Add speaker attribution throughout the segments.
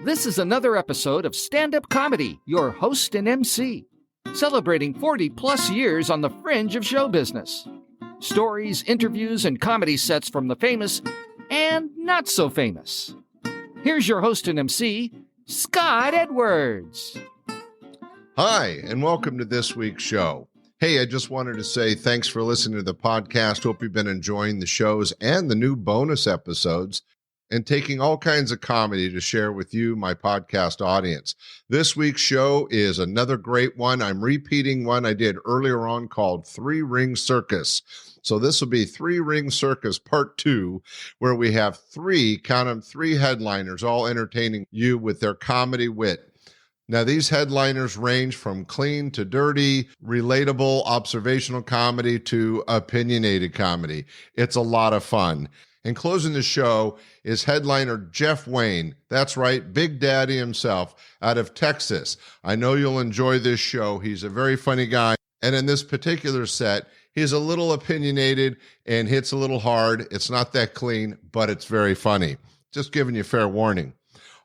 Speaker 1: This is another episode of Standup Comedy, your host and MC, celebrating 40-plus years on the fringe of show business. Stories, interviews, and comedy sets from the famous and not so famous. Here's your host and MC, Scott Edwards.
Speaker 2: Hi, and welcome to this week's show. Hey, I just wanted to say thanks for listening to the podcast. Hope you've been enjoying the shows and the new bonus episodes and taking all kinds of comedy to share with you, my podcast audience. This week's show is another great one. I'm repeating one I did earlier on called Ring Circus. So this will be Ring Circus Part 2, where we have three headliners all entertaining you with their comedy wit. Now, these headliners range from clean to dirty, relatable, observational comedy to opinionated comedy. It's a lot of fun. And closing the show is headliner Jeff Wayne. That's right, Big Daddy himself out of Texas. I know you'll enjoy this show. He's a very funny guy. And in this particular set, he's a little opinionated and hits a little hard. It's not that clean, but it's very funny. Just giving you fair warning.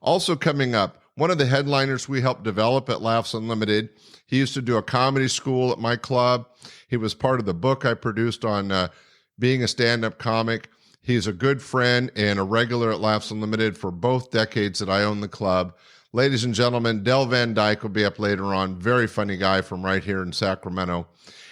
Speaker 2: Also coming up, one of the headliners we helped develop at Laughs Unlimited. He used to do a comedy school at my club. He was part of the book I produced on being a stand-up comic. He's a good friend and a regular at Laughs Unlimited for both decades that I own the club. Ladies and gentlemen, Dyke will be up later on. Very funny guy from right here in Sacramento.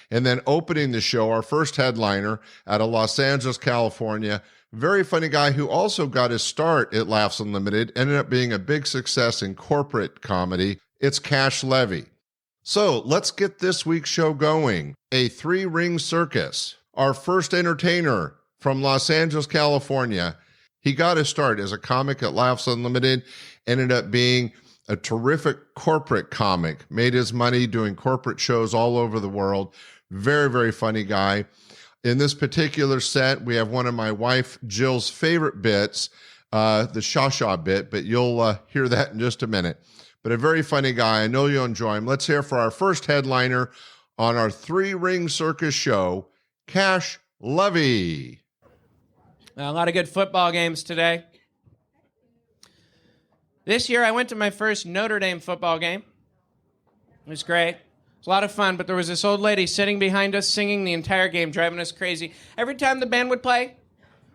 Speaker 2: And then opening the show, our first headliner out of Los Angeles, California. Very funny guy who also got his start at Laughs Unlimited, ended up being a big success in corporate comedy. It's Cash Levy. So let's get this week's show going. A Ring Circus. Our first entertainer from Los Angeles, California. He got his start as a comic at Laughs Unlimited, ended up being a terrific corporate comic, made his money doing corporate shows all over the world. Very, very funny guy. In this particular set, we have one of my wife Jill's favorite bits, the Sha-Sha bit, but you'll hear that in just a minute. But a very funny guy. I know you'll enjoy him. Let's hear for our first headliner on our Ring Circus show, Cash Levy.
Speaker 3: A lot of good football games today. This year, I went to my first Notre Dame football game. It was great. It was a lot of fun, but there was this old lady sitting behind us singing the entire game, driving us crazy. Every time the band would play,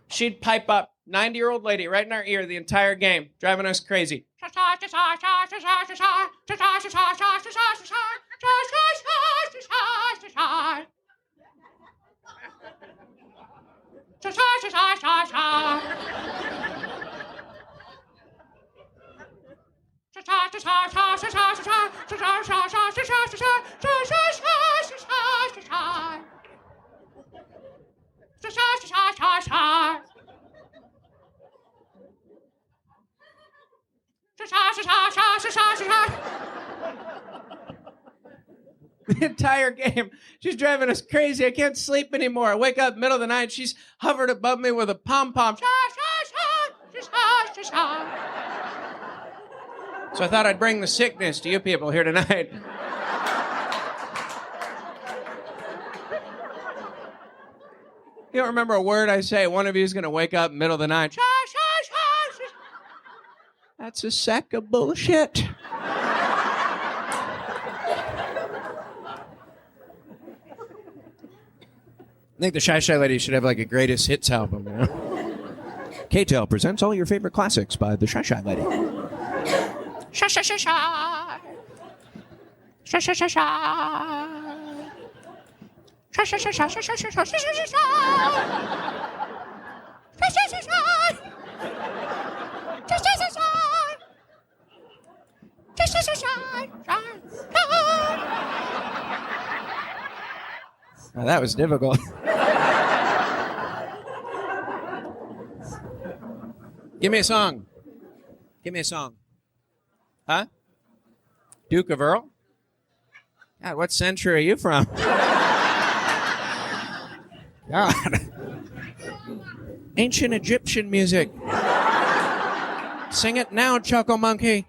Speaker 3: she'd pipe up. 90-year-old lady right in our ear the entire game, driving us crazy. The entire game, she's driving us crazy. I can't sleep anymore. I wake up middle of the night. She's hovered above me with a pom-pom. So I thought I'd bring the sickness to you people here tonight. You don't remember a word I say. One of you is going to wake up middle of the night. That's a sack of bullshit. I think the Shy Lady should have like a greatest hits album, you know? K-Tel presents all your favorite classics by the Shy Lady. Shy. Now that was difficult. Give me a song. Huh? Duke of Earl? God, what century are you from? God. Ancient Egyptian music. Sing it now, Chuckle Monkey.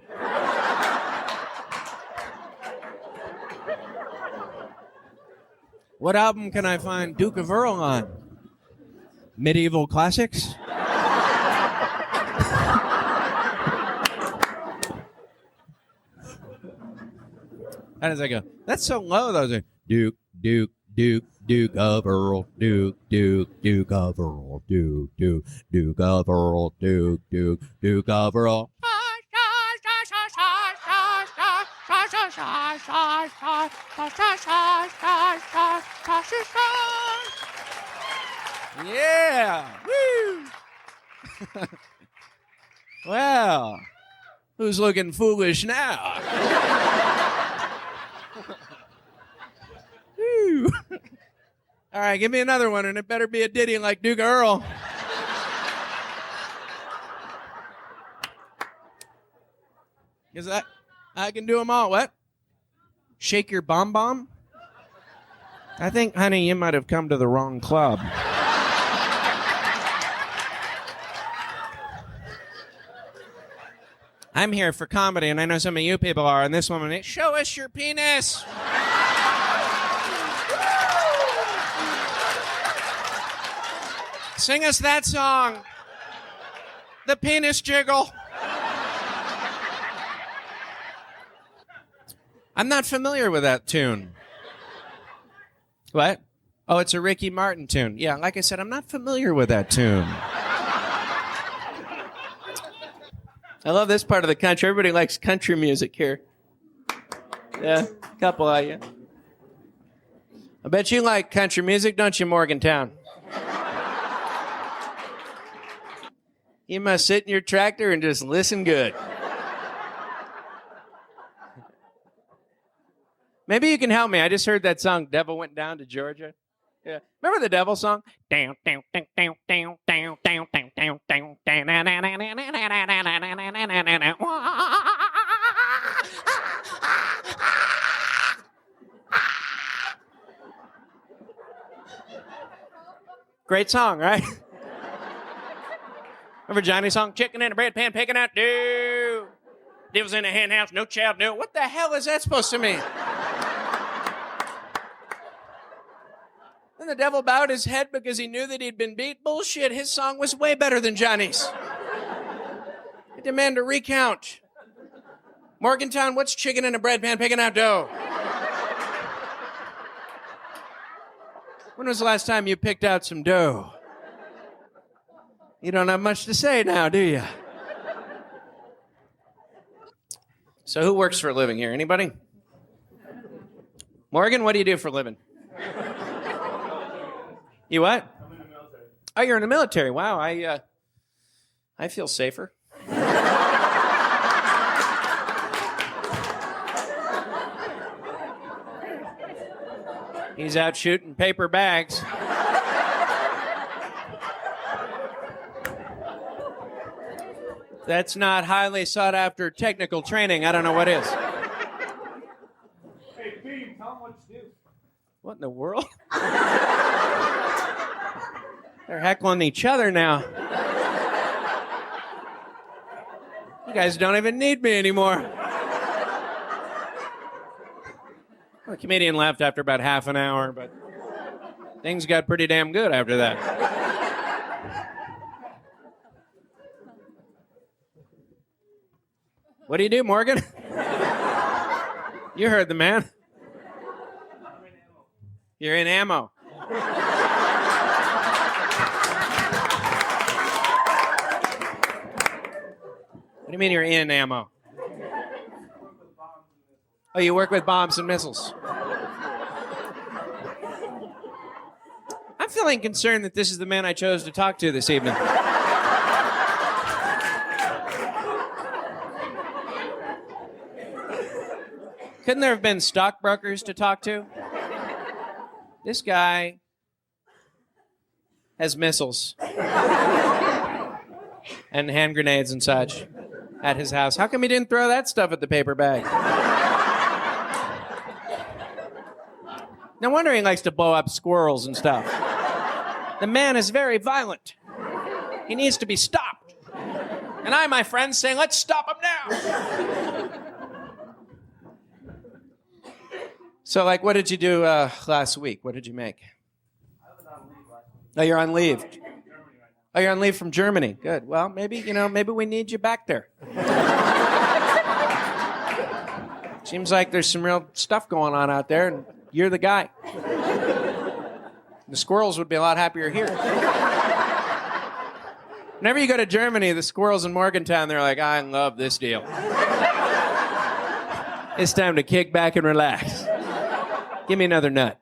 Speaker 3: What album can I find Duke of Earl on? Medieval Classics? How does that go? That's so low, though. Like, Duke, Duke, Duke, Duke of Earl, Duke, Duke, Duke of Earl, Duke, Duke, Duke of Earl, Duke, Duke, Duke of Earl. Yeah! Woo! Well, who's looking foolish now? Woo! All right, give me another one, and it better be a ditty like Duke Earl. Because I can do them all. What? Shake your bomb? I think, honey, you might have come to the wrong club. I'm here for comedy, and I know some of you people are, and this woman, show us your penis. Sing us that song. The penis jiggle. I'm not familiar with that tune. What? Oh, it's a Ricky Martin tune. Yeah, like I said, I'm not familiar with that tune. I love this part of the country. Everybody likes country music here. Yeah, a couple of you. I bet you like country music, don't you, Morgantown? You must sit in your tractor and just listen good. Maybe you can help me. I just heard that song, Devil Went Down to Georgia. Yeah. Remember the Devil song? Great song, right? Remember Johnny's song? Chicken in a bread pan, picking out do. Devil's in a hen house, no child, no. What the hell is that supposed to mean? Then the devil bowed his head because he knew that he'd been beat. Bullshit, his song was way better than Johnny's. I demand a recount. Morgantown, what's chicken in a bread pan picking out dough? When was the last time you picked out some dough? You don't have much to say now, do you? So who works for a living here? Anybody? Morgan, what do you do for a living? You what? I'm in the military. Oh, you're in the military. Wow, I feel safer. He's out shooting paper bags. That's not highly sought after technical training. I don't know what is. Hey, Beam, tell him what to do. What in the world? They're heckling each other now. You guys don't even need me anymore. Well, the comedian left after about half an hour, but things got pretty damn good after that. What do you do, Morgan? You heard the man. You're in ammo. What do you mean you're in ammo? Oh, you work with bombs and missiles. I'm feeling concerned that this is the man I chose to talk to this evening. Couldn't there have been stockbrokers to talk to? This guy has missiles and hand grenades and such at his house. How come he didn't throw that stuff at the paper bag? No wonder he likes to blow up squirrels and stuff. The man is very violent. He needs to be stopped. And I, my friends, saying, let's stop him now. So, like, what did you do last week? What did you make? I was on leave last week. Oh, you're on leave. Oh, you're on leave from Germany. Good. Well, maybe we need you back there. Seems like there's some real stuff going on out there, and you're the guy. The squirrels would be a lot happier here. Whenever you go to Germany, the squirrels in Morgantown, they're like, I love this deal. It's time to kick back and relax. Give me another nut.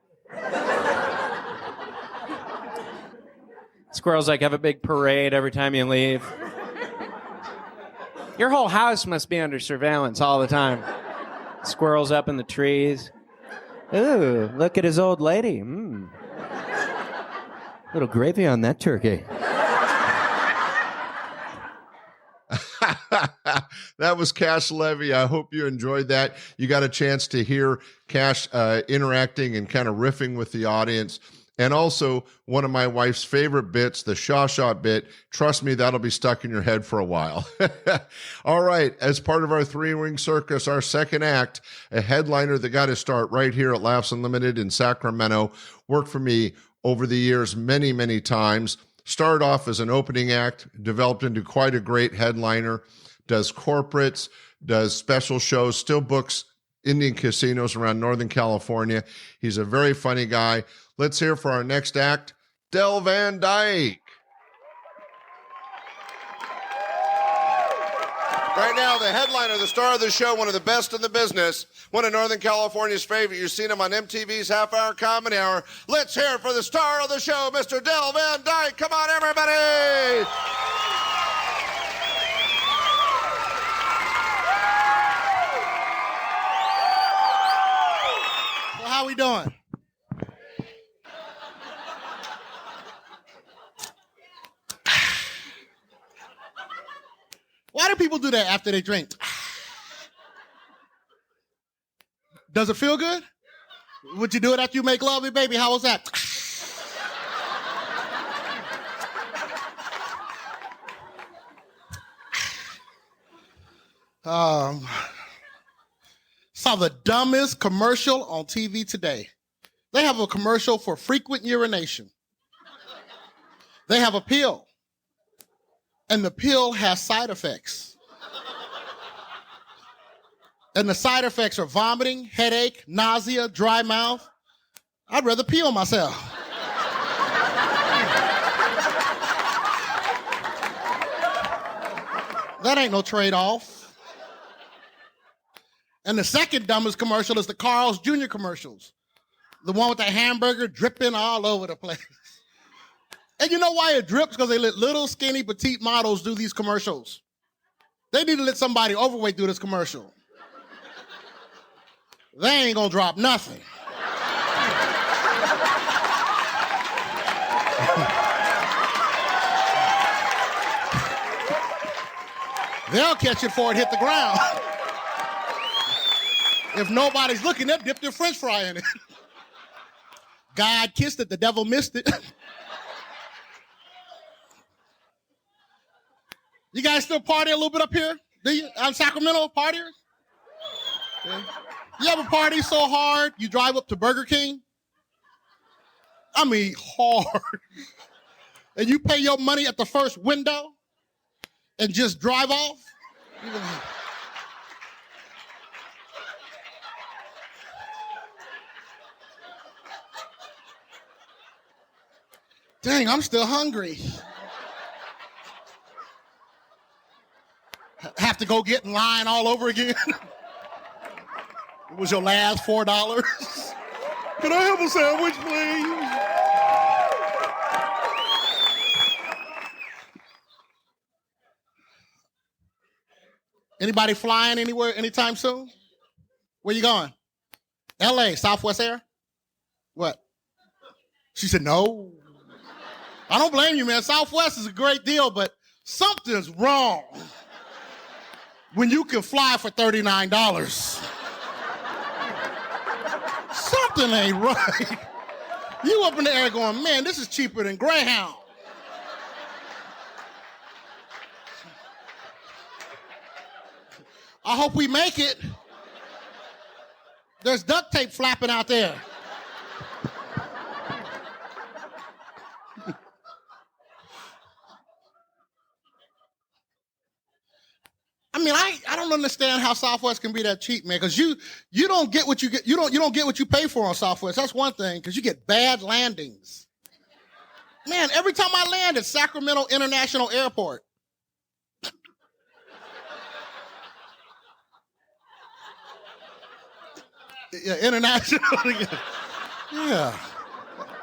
Speaker 3: Squirrels like have a big parade every time you leave. Your whole house must be under surveillance all the time. Squirrels up in the trees. Ooh, look at his old lady. Little gravy on that turkey.
Speaker 2: That was Cash Levy. I hope you enjoyed that. You got a chance to hear Cash interacting and kind of riffing with the audience. And also, one of my wife's favorite bits, the Shaw bit. Trust me, that'll be stuck in your head for a while. All right, as part of our Ring Circus, our second act, a headliner that got his start right here at Laughs Unlimited in Sacramento, worked for me over the years many, many times. Started off as an opening act, developed into quite a great headliner, does corporates, does special shows, still books Indian casinos around Northern California. He's a very funny guy. Let's hear for our next act, Del Van Dyke. Right now, the headliner, the star of the show, one of the best in the business, one of Northern California's favorite. You've seen him on MTV's Half Hour Comedy Hour. Let's hear it for the star of the show, Mr. Del Van Dyke. Come on, everybody!
Speaker 4: Well, how we doing? Why do people do that after they drink? Does it feel good? Would you do it after you make love, baby? How was that? Saw the dumbest commercial on TV today. They have a commercial for frequent urination. They have a pill. And the pill has side effects. And the side effects are vomiting, headache, nausea, dry mouth. I'd rather pee on myself. That ain't no trade-off. And the second dumbest commercial is the Carl's Jr. commercials. The one with the hamburger dripping all over the place. And you know why it drips? Because they let little, skinny, petite models do these commercials. They need to let somebody overweight do this commercial. They ain't gonna drop nothing. They'll catch it before it hit the ground. If nobody's looking, they'll dip their French fry in it. God kissed it, the devil missed it. You guys still party a little bit up here? Do you? Sacramento partiers? Yeah. You ever party so hard you drive up to Burger King? I mean, hard. And you pay your money at the first window and just drive off? Dang, I'm still hungry. Have to go get in line all over again? It was your last $4. Can I have a sandwich, please? Anybody flying anywhere anytime soon? Where you going? LA, Southwest Air? What? She said, no. I don't blame you, man. Southwest is a great deal, but something's wrong when you can fly for $39. Something ain't right. You up in the air going, man, this is cheaper than Greyhound. I hope we make it. There's duct tape flapping out there. I I don't understand how Southwest can be that cheap, man. Because you don't get what you get. You don't get what you pay for on Southwest. That's one thing. Because you get bad landings. Man, every time I land at Sacramento International Airport, yeah, international. Yeah,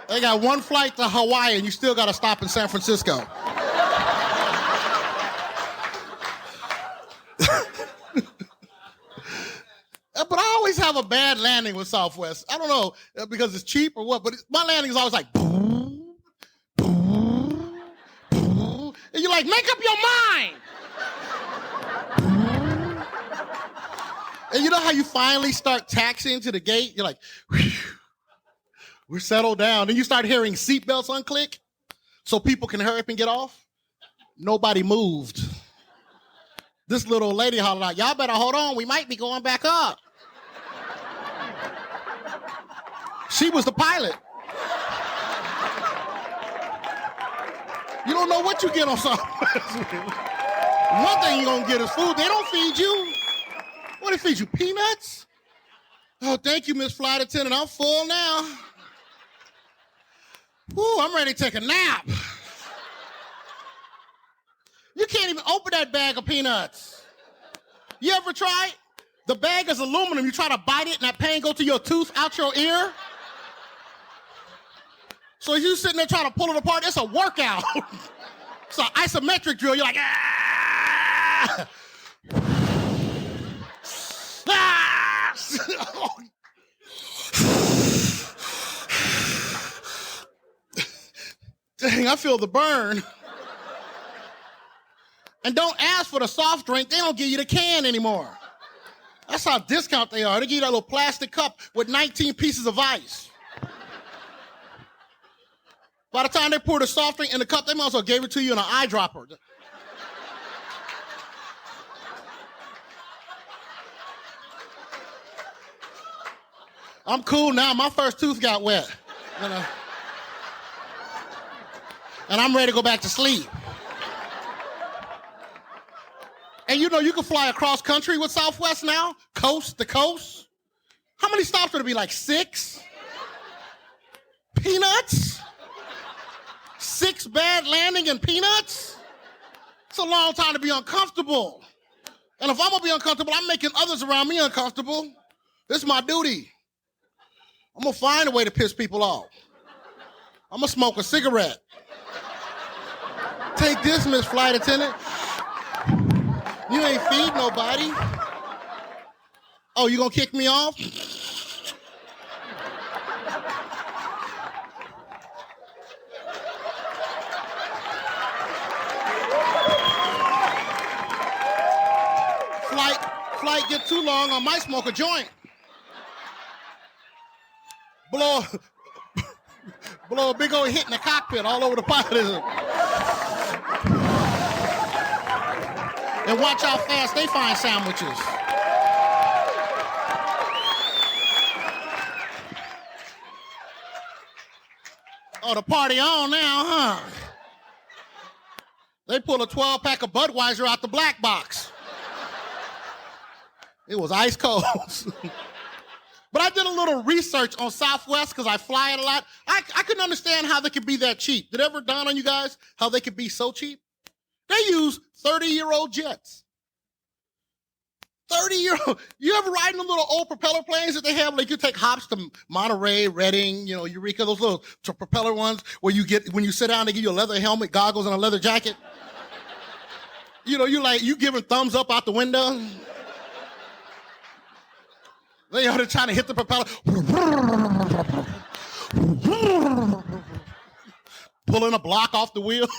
Speaker 4: they got one flight to Hawaii, and you still got to stop in San Francisco. But I always have a bad landing with Southwest. I don't know because it's cheap or what, but my landing is always like, boom, boom, boom. And you're like, make up your mind. And you know how you finally start taxiing to the gate? You're like, we're settled down. Then you start hearing seatbelts unclick so people can hurry up and get off. Nobody moved. This little old lady hollered out, y'all better hold on. We might be going back up. She was the pilot. You don't know what you get on Southwest. One thing you're going to get is food. They don't feed you. What do they feed you, peanuts? Oh, thank you, Miss Flight Attendant. I'm full now. Woo, I'm ready to take a nap. You can't even open that bag of peanuts. You ever tried? The bag is aluminum. You try to bite it and that pain go to your tooth out your ear. So you sitting there trying to pull it apart. It's a workout. It's an isometric drill. You're like, ah! Ah! Dang, I feel the burn. And don't ask for the soft drink. They don't give you the can anymore. That's how discount they are. They give you that little plastic cup with 19 pieces of ice. By the time they pour the soft drink in the cup, they might as well gave it to you in an eyedropper. I'm cool now. My first tooth got wet. You know? And I'm ready to go back to sleep. And you know you can fly across country with Southwest now, coast to coast. How many stops would it be, like 6? Peanuts? 6 bad landing and peanuts? It's a long time to be uncomfortable. And if I'm gonna be uncomfortable, I'm making others around me uncomfortable. This is my duty. I'm gonna find a way to piss people off. I'm gonna smoke a cigarette. Take this, Miss Flight Attendant. You ain't feed nobody. Oh, you gonna kick me off? Flight get too long, I might smoke a joint. Blow a big old hit in the cockpit all over the pilot. And watch how fast they find sandwiches. Oh, the party on now, huh? They pull a 12-pack of Budweiser out the black box. It was ice cold. But I did a little research on Southwest because I fly it a lot. I couldn't understand how they could be that cheap. Did it ever dawn on you guys how they could be so cheap? They use 30-year-old jets. 30-year-old. You ever ride in the little old propeller planes that they have? Like you take hops to Monterey, Redding, Eureka, those little propeller ones where you get, when you sit down, they give you a leather helmet, goggles, and a leather jacket. You giving thumbs up out the window. They're trying to hit the propeller. Pulling a block off the wheels.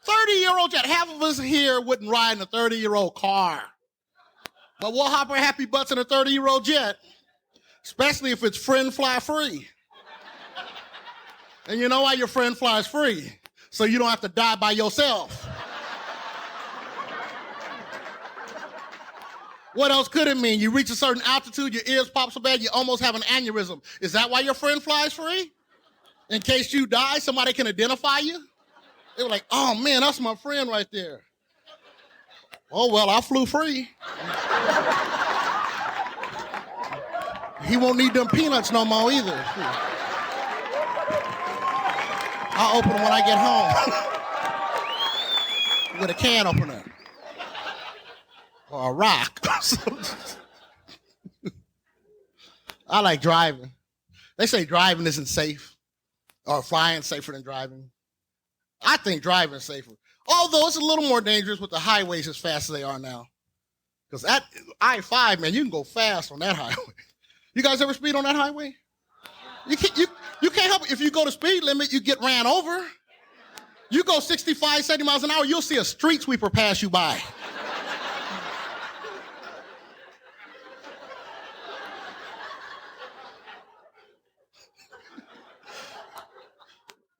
Speaker 4: 30-year-old jet. Half of us here wouldn't ride in a 30-year-old car. But we'll hop our happy butts in a 30-year-old jet, especially if it's friend fly free. And you know why your friend flies free? So you don't have to die by yourself. What else could it mean? You reach a certain altitude, your ears pop so bad, you almost have an aneurysm. Is that why your friend flies free? In case you die, somebody can identify you? They were like, oh man, that's my friend right there. Oh, well, I flew free. He won't need them peanuts no more either. I'll open them when I get home. With a can opener. Or a rock. I like driving. They say driving isn't safe. Or flying safer than driving. I think driving is safer. Although it's a little more dangerous with the highways as fast as they are now. Because that I-5, man, you can go fast on that highway. You guys ever speed on that highway? You can't help it. If you go to speed limit, you get ran over. You go 65, 70 miles an hour, you'll see a street sweeper pass you by.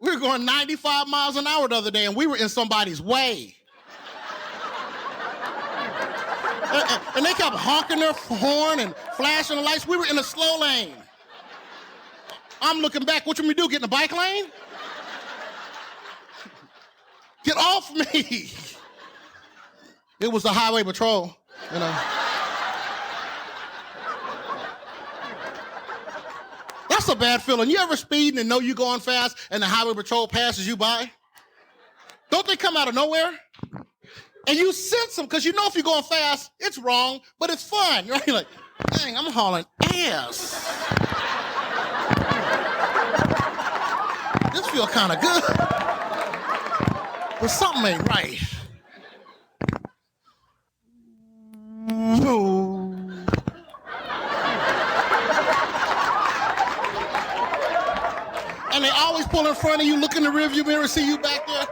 Speaker 4: We were going 95 miles an hour the other day, and we were in somebody's way. And they kept honking their horn and flashing the lights. We were in a slow lane. I'm looking back. What should we do? Get in the bike lane? Get off me. It was the highway patrol, you know. That's a bad feeling. You ever speeding and know you're going fast and the highway patrol passes you by? Don't they come out of nowhere? And you sense them because you know if you're going fast, it's wrong, but it's fun. Right? You're like, dang, I'm hauling ass. This feels kind of good. But something ain't right. And they always pull in front of you, look in the rearview mirror, and see you back there.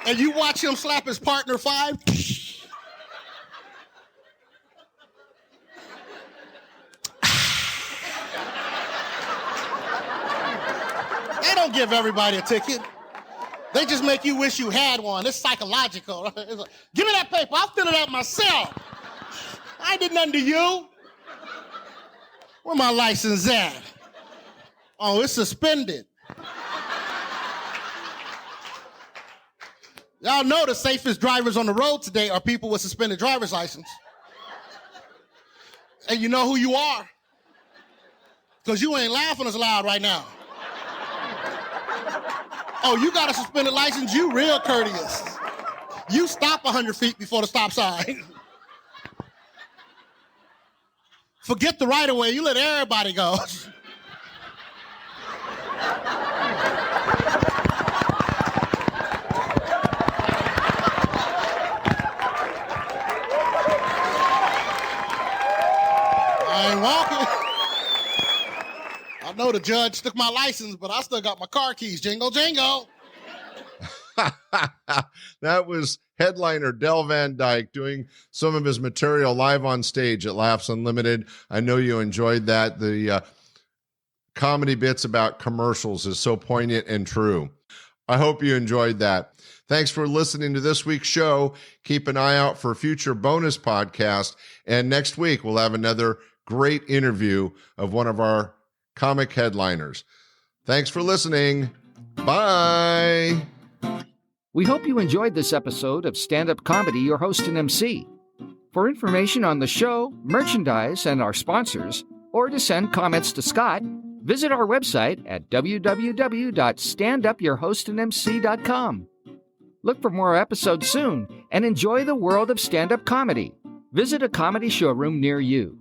Speaker 4: And you watch him slap his partner 5. They don't give everybody a ticket. They just make you wish you had one. It's psychological. Right? It's like, give me that paper. I'll fill it out myself. I did nothing to you. Where my license at? Oh, it's suspended. Y'all know the safest drivers on the road today are people with suspended driver's license. And you know who you are. Because you ain't laughing as loud right now. Oh, you got a suspended license? You real courteous. You stop 100 feet before the stop sign. Forget the right of way. You let everybody go. I ain't walking. I know the judge took my license, but I still got my car keys. Jingle, jingle.
Speaker 2: That was headliner Del Van Dyke doing some of his material live on stage at Laughs Unlimited. I know you enjoyed that. The comedy bits about commercials is so poignant and true. I hope you enjoyed that. Thanks for listening to this week's show. Keep an eye out for future bonus podcasts. And next week, we'll have another great interview of one of our comic headliners. Thanks for listening. Bye.
Speaker 1: We hope you enjoyed this episode of Stand-Up Comedy, your host and MC. For information on the show, merchandise, and our sponsors, or to send comments to Scott, visit our website at www.standupyourhostandmc.com. Look for more episodes soon and enjoy the world of stand-up comedy. Visit a comedy showroom near you.